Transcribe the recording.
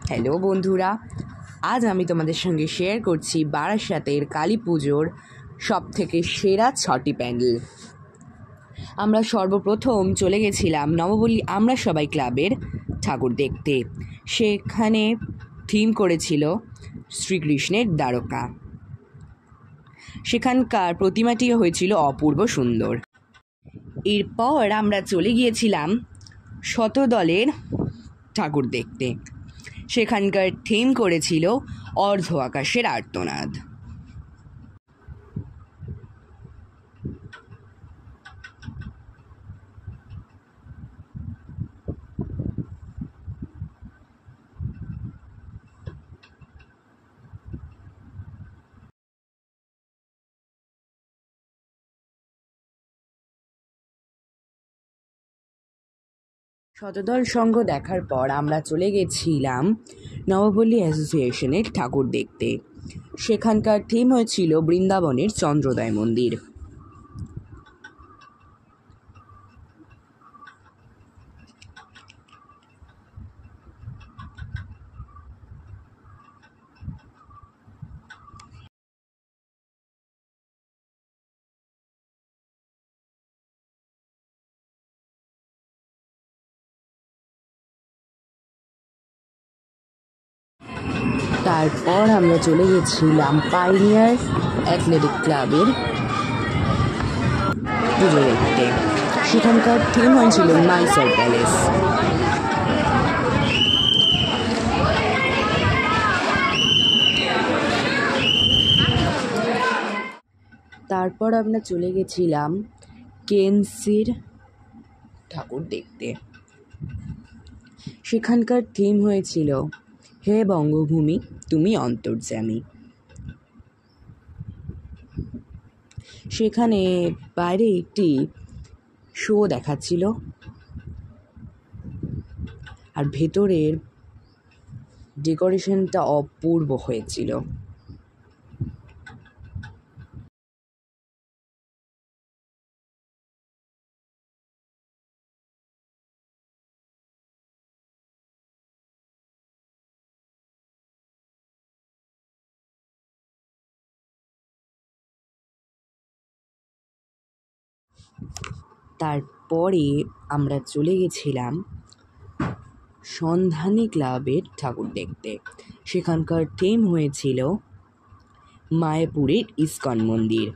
Hello বন্ধুরা, আজ আমি তোমাদের সঙ্গে শেয়ার করছি বারাসাতের কালী পুজোর সবথেকে সেরা 6টি প্যান্ডেল। আমরা সর্বপ্রথম চলে গেছিলাম নবপল্লী আমরা সবাই ক্লাবের ঠাকুর দেখতে। সেখানে থিম করেছিল শ্রীকৃষ্ণের দ্বারকা। সেখানকার প্রতিমাটিও হয়েছিল অপূর্ব সুন্দর। এরপর আমরা চলে গিয়েছিলাম শতদলের ঠাকুর দেখতে। সেখানকার থিম করেছিল অর্ধ আকাশের আর্তনাদ। শতদল সংঘ দেখার পর আমরা চলে গেছিলাম নবপল্লী অ্যাসোসিয়েশনের ঠাকুর দেখতে। সেখানকার থিম হয়েছিল বৃন্দাবনের চন্দ্রোদয় মন্দির। তারপর আমরা চলে গেছিলাম পাইনিয়ার অ্যাথলেটিক ক্লাবের পুজো দেখতে। সেখানকার থিম হয়েছিল মাইসার প্যালেস। তারপর আমরা চলে গেছিলাম কেএনসির ঠাকুর দেখতে। সেখানকার থিম হয়েছিল হে বঙ্গভূমি তুমি অন্তর্যামী। সেখানে বাইরে একটি শো দেখাচ্ছিল আর ভেতরের ডেকোরেশনটা অপূর্ব হয়েছিল। তারপরে আমরা চলে গেছিলাম সন্ধানী ক্লাবের ঠাকুর দেখতে। সেখানকার থিম হয়েছিল মায়াপুরের ইস্কন মন্দির।